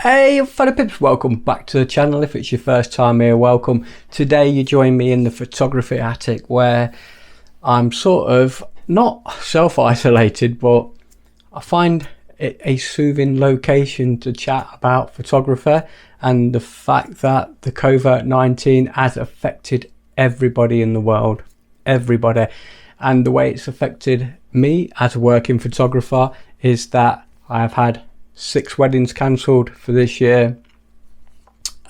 Hey fellow pips, welcome back to the channel. If it's your first time here, welcome. Today you join me in the photography attic where I'm sort of not self-isolated, but I find it a soothing location to chat about photography and the fact that the COVID-19 has affected everybody in the world, everybody. And the way it's affected me as a working photographer is that I have had 6 weddings cancelled for this year.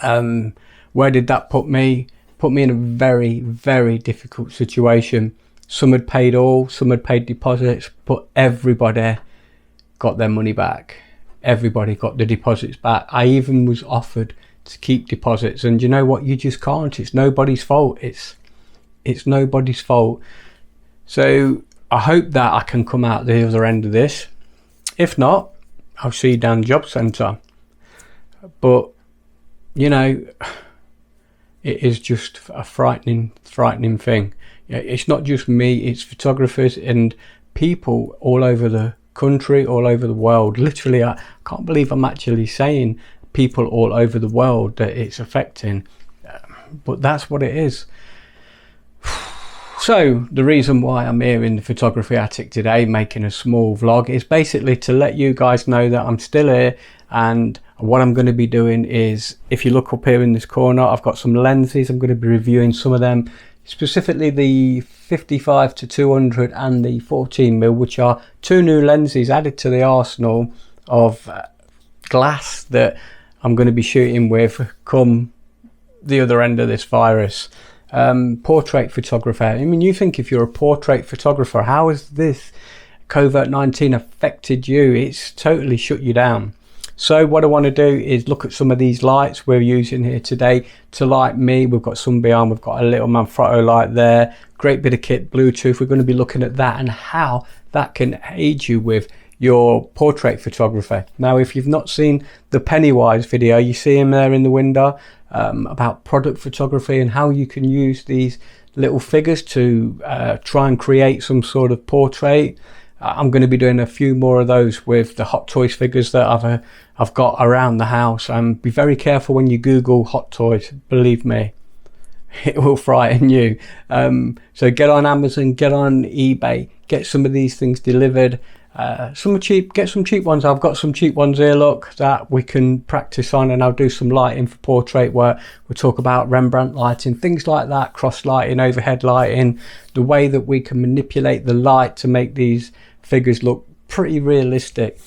Where did that put me? Put me in a very, very difficult situation. Some had paid all, some had paid deposits, but everybody got their money back. Everybody got the deposits back. I even was offered to keep deposits, and you know what? You just can't. It's nobody's fault. It's nobody's fault. So I hope that I can come out the other end of this. If not, I'll see you down the job centre. But you know, it is just a frightening thing. It's not just me, it's photographers and people all over the country, all over the world. Literally, I can't believe I'm actually saying people all over the world that it's affecting, but that's what it is. So the reason why I'm here in the photography attic today making a small vlog is basically to let you guys know that I'm still here, and what I'm going to be doing is, if you look up here in this corner, I've got some lenses. I'm going to be reviewing some of them, specifically the 55 to 200 and the 14mm, which are 2 new lenses added to the arsenal of glass that I'm going to be shooting with come the other end of this virus. Portrait photographer. I mean, you think if you're a portrait photographer, how has this COVID-19 affected you? It's totally shut you down. So what I want to do is look at some of these lights we're using here today to light me. We've got some behind, we've got a little Manfrotto light there, great bit of kit, Bluetooth. We're going to be looking at that and how that can aid you with your portrait photography. Now, if you've not seen the Pennywise video, you see him there in the window, about product photography and how you can use these little figures to try and create some sort of portrait. I'm going to be doing a few more of those with the Hot Toys figures that I've got around the house. And be very careful when you Google Hot Toys, believe me, it will frighten you. So get on Amazon, get on eBay, get some of these things delivered. Some are cheap, get some cheap ones. I've got some cheap ones here, look, that we can practice on, and I'll do some lighting for portrait work. We'll talk about Rembrandt lighting, things like that, cross lighting, overhead lighting, the way that we can manipulate the light to make these figures look pretty realistic.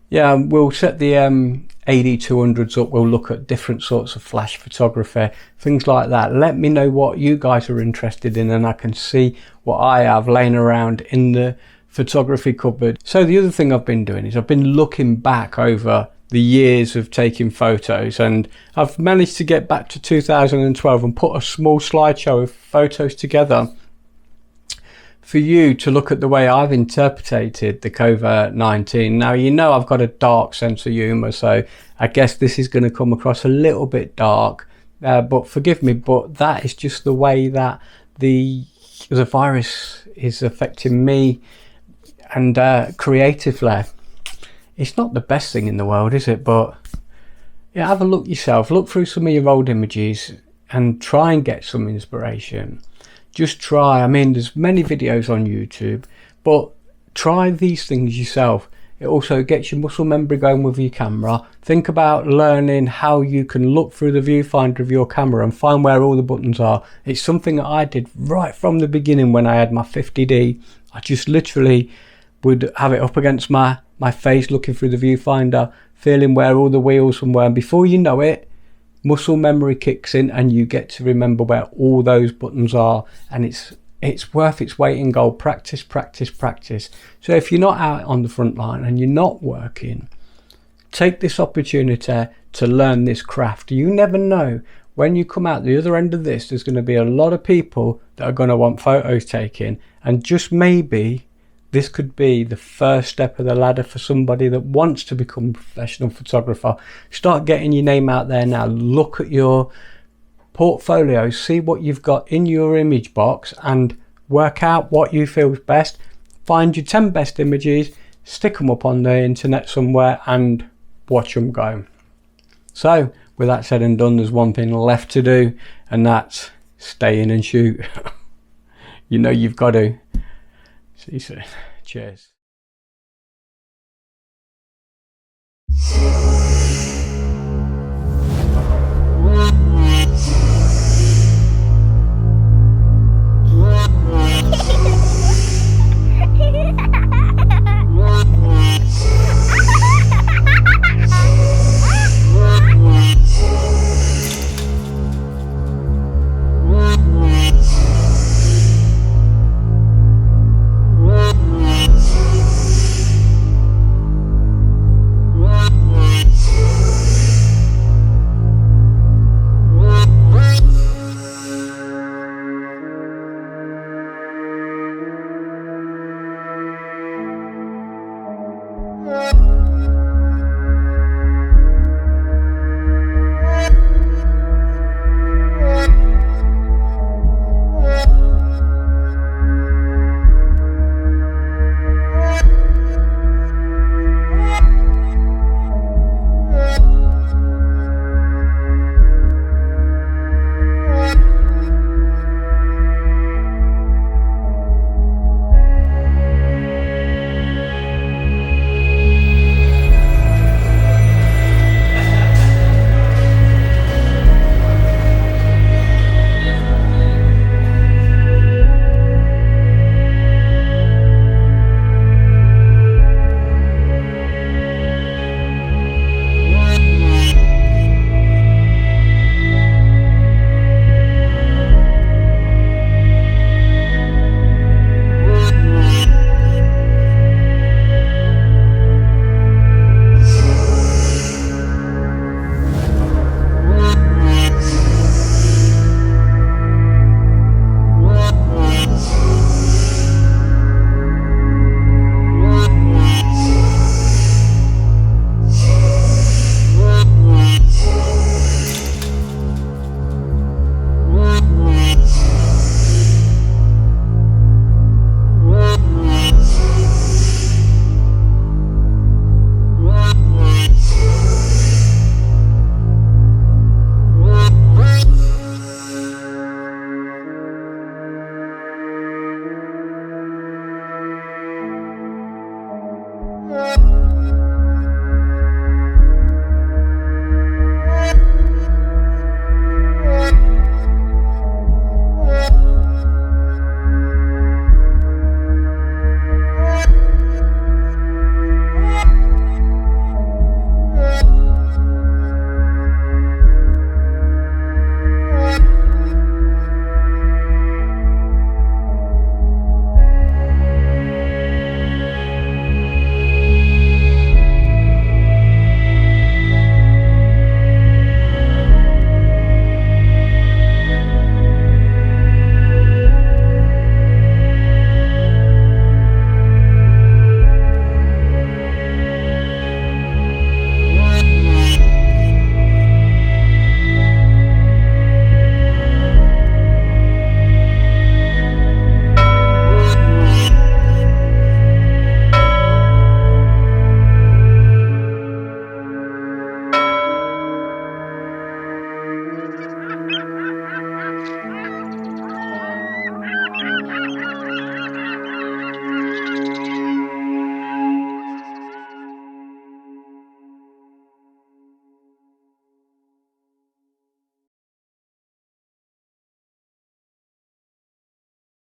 Yeah, we'll set the AD200s up, we'll look at different sorts of flash photography, things like that. Let me know what you guys are interested in, and I can see what I have laying around in the photography cupboard. So the other thing I've been doing is I've been looking back over the years of taking photos, and I've managed to get back to 2012 and put a small slideshow of photos together for you to look at the way I've interpreted the COVID-19. Now, you know I've got a dark sense of humour, so I guess this is going to come across a little bit dark, but forgive me, but that is just the way that the virus is affecting me. And creatively, it's not the best thing in the world, is it? But yeah, have a look yourself, look through some of your old images and try and get some inspiration. Just try. I mean, there's many videos on YouTube, but try these things yourself. It also gets your muscle memory going with your camera. Think about learning how you can look through the viewfinder of your camera and find where all the buttons are. It's something that I did right from the beginning when I had my 50D. I just literally would have it up against my face, looking through the viewfinder, feeling where all the wheels were, and before you know it, muscle memory kicks in and you get to remember where all those buttons are, and it's worth its weight in gold. Practice, practice, practice. So if you're not out on the front line and you're not working, take this opportunity to learn this craft. You never know, when you come out the other end of this, there's going to be a lot of people that are going to want photos taken, and just maybe this could be the first step of the ladder for somebody that wants to become a professional photographer. Start getting your name out there now. Look at your portfolio, see what you've got in your image box and work out what you feel is best. Find your 10 best images, stick them up on the internet somewhere and watch them go. So with that said and done, there's one thing left to do, and that's stay in and shoot. You know you've got to. See you soon. Cheers.